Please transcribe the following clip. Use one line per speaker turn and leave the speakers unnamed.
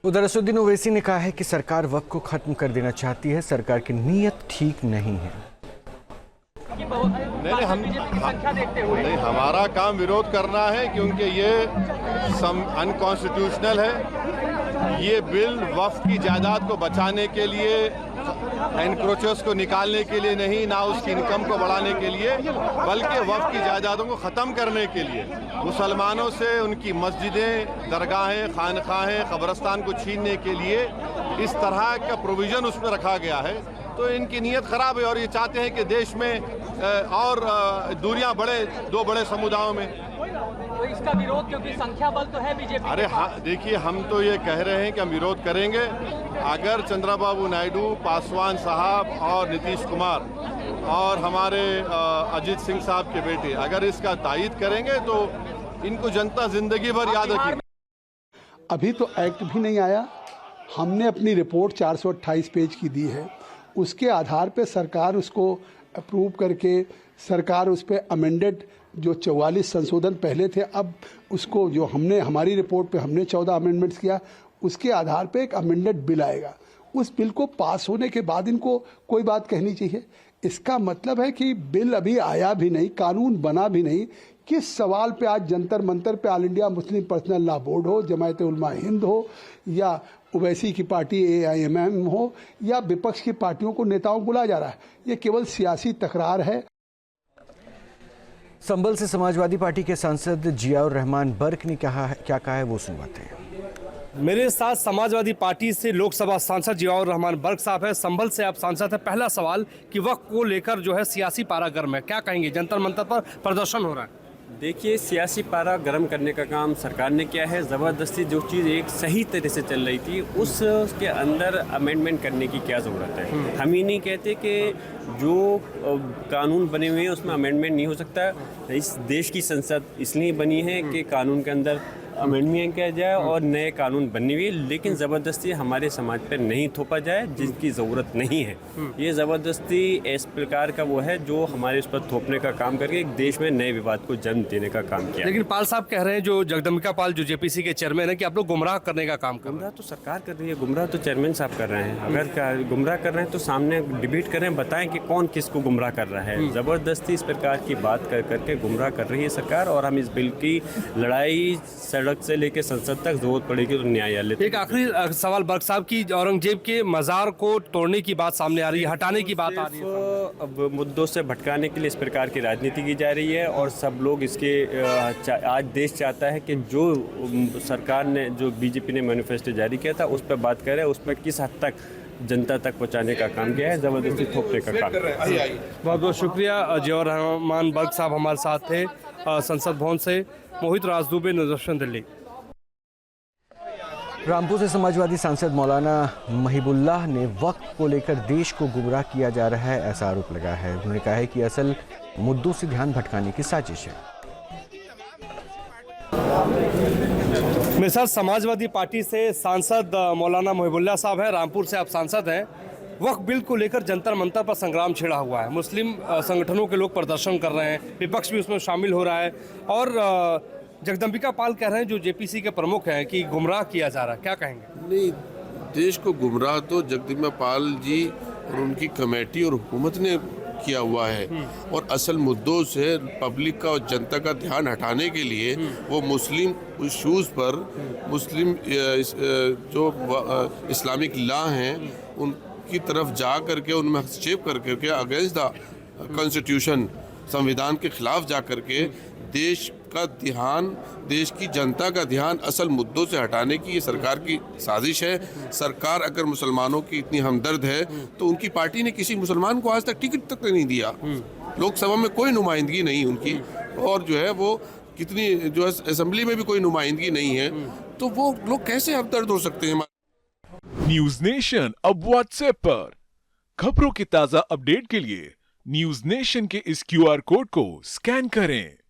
उधर असदुद्दीन ओवैसी ने कहा है कि सरकार वक्फ को खत्म कर देना चाहती है। सरकार की नीयत ठीक नहीं है।
नहीं, हमारा काम विरोध करना है क्योंकि ये अनकॉन्स्टिट्यूशनल है। ये बिल वक्फ की जायदाद को बचाने के लिए, एनक्रोचर्स को निकालने के लिए नहीं, ना उसकी इनकम को बढ़ाने के लिए, बल्कि वक्फ की जायदादों को ख़त्म करने के लिए, मुसलमानों से उनकी मस्जिदें, दरगाहें, खानखाहें, कब्रस्तान को छीनने के लिए इस तरह का प्रोविज़न उसमें रखा गया है। तो इनकी नीयत ख़राब है और ये चाहते हैं कि देश में और दूरियां बढ़े दो बड़े समुदायों में।
तो इसका विरोध, क्योंकि संख्या बल तो है बीजेपी।
अरे हाँ, देखिए, हम तो ये कह रहे हैं कि हम विरोध करेंगे अगर चंद्रबाबू नायडू, पासवान साहब और नीतीश कुमार और हमारे अजीत सिंह साहब के बेटे अगर इसका तायीद करेंगे तो इनको जनता जिंदगी भर याद रखेगी।
अभी तो एक्ट भी नहीं आया। हमने अपनी रिपोर्ट 428 पेज की दी है। उसके आधार पे सरकार उसको अप्रूव करके, सरकार उस पर अमेंडेड जो 44 संशोधन पहले थे, अब उसको जो हमने हमारी रिपोर्ट पे हमने 14 अमेंडमेंट्स किया, उसके आधार पे एक अमेंडेड बिल आएगा। उस बिल को पास होने के बाद इनको कोई बात कहनी चाहिए। इसका मतलब है कि बिल अभी आया भी नहीं, कानून बना भी नहीं। किस सवाल पे आज जंतर मंतर पे all India Muslim personal law board हो, जमायत उलमा हिंद हो, या ओवैसी की पार्टी AIMM हो, या विपक्ष की पार्टियों को, नेताओं को बुलाया जा रहा है। ये केवल सियासी तकरार है।
संभल से समाजवादी पार्टी के सांसद जियाउर रहमान बर्क ने क्या कहा है, वो सुनवाते हैं।
मेरे साथ समाजवादी पार्टी से लोकसभा सांसद जियाउर रहमान बर्क साहब है। संभल से आप सांसद है। पहला सवाल कि वक्फ को लेकर जो है सियासी पारा गर्म है, क्या कहेंगे? जंतर मंतर पर प्रदर्शन हो रहा है।
देखिए, सियासी पारा गर्म करने का काम सरकार ने किया है। ज़बरदस्ती जो चीज़ एक सही तरह से चल रही थी उसके अंदर अमेंडमेंट करने की क्या ज़रूरत है। हम ही नहीं कहते कि जो कानून बने हुए हैं उसमें अमेंडमेंट नहीं हो सकता। इस देश की संसद इसलिए बनी है कि कानून के अंदर अमेंडमेंट किया जाए और नए कानून बनने हुए, लेकिन ज़बरदस्ती हमारे समाज पर नहीं थोपा जाए जिसकी ज़रूरत नहीं है। ये ज़बरदस्ती इस प्रकार का वो है जो हमारे उस पर थोपने का काम करके एक देश में नए विवाद को जन्म देने का काम किया।
लेकिन पाल साहब कह रहे हैं, जो जगदम्बिका पाल जो JPC के चेयरमैन है, कि आप लोग गुमराह करने का काम कर रहे हैं।
गुमराह तो सरकार कर रही है, गुमराह तो चेयरमैन साहब कर रहे हैं। अगर गुमराह कर रहे हैं तो सामने डिबेट करें, बताएं कि कौन किसको गुमराह कर रहा है। ज़बरदस्ती इस प्रकार की बात कर करके गुमराह कर रही है सरकार, और हम इस बिल की लड़ाई सड़क से लेकर संसद तक जरूरत पड़ेगी तो न्यायालय।
एक आखिरी सवाल बर्क साहब की, औरंगजेब के मजार को तोड़ने की बात सामने आ रही है, हटाने की बात आ रही है।
अब मुद्दों से भटकाने के लिए इस प्रकार की राजनीति की जा रही है और सब लोग इसके आज देश चाहता है कि जो सरकार ने, जो BJP ने मैनिफेस्टो जारी किया था उस पर बात करें, उस पर किस हद तक जनता तक पहुंचाने का काम किया है, ज़बरदस्ती थोपने का काम।
बहुत बहुत शुक्रिया। जियाउर रहमान बर्क साहब हमारे साथ थे संसद भवन से। मोहित राज दुबे, दूरदर्शन, दिल्ली।
रामपुर से समाजवादी सांसद मौलाना महिबुल्लाह ने वक्फ को लेकर देश को गुमराह किया जा रहा है, ऐसा आरोप लगा है। उन्होंने कहा है कि असल मुद्दों से ध्यान भटकाने की साजिश है।
मेरे साथ समाजवादी पार्टी से सांसद मौलाना महिबुल्लाह साहब हैं। रामपुर से आप सांसद हैं। वक्फ बिल को लेकर जंतर मंतर पर संग्राम छिड़ा हुआ है। मुस्लिम संगठनों के लोग प्रदर्शन कर रहे हैं, विपक्ष भी उसमें शामिल हो रहा है, और जगदम्बिका पाल कह रहे हैं, जो JPC के प्रमुख हैं, कि गुमराह किया जा रहा है। क्या कहेंगे?
नहीं, देश को गुमराह तो जगदम्बिका पाल जी और उनकी कमेटी और हुकूमत ने किया हुआ है, और असल मुद्दों से पब्लिक का और जनता का ध्यान हटाने के लिए वो मुस्लिम इशूज़ पर, मुस्लिम जो इस्लामिक लॉ हैं उनकी तरफ जा करके, उनमें हस्तक्षेप कर करके, अगेंस्ट द कॉन्स्टिट्यूशन, संविधान के खिलाफ जा करके देश का ध्यान, देश की जनता का ध्यान असल मुद्दों से हटाने की ये सरकार की साजिश है। सरकार अगर मुसलमानों की इतनी हमदर्द है तो उनकी पार्टी ने किसी मुसलमान को आज तक टिकट तक नहीं दिया। लोकसभा में कोई नुमाइंदगी नहीं उनकी, और जो है वो कितनी जो है असेंबली में भी कोई नुमाइंदगी नहीं है, तो वो लोग कैसे हमदर्द हो सकते हैं?
न्यूज नेशन अब व्हाट्सएप पर खबरों की ताजा अपडेट के लिए न्यूज नेशन के इस QR कोड को स्कैन करें।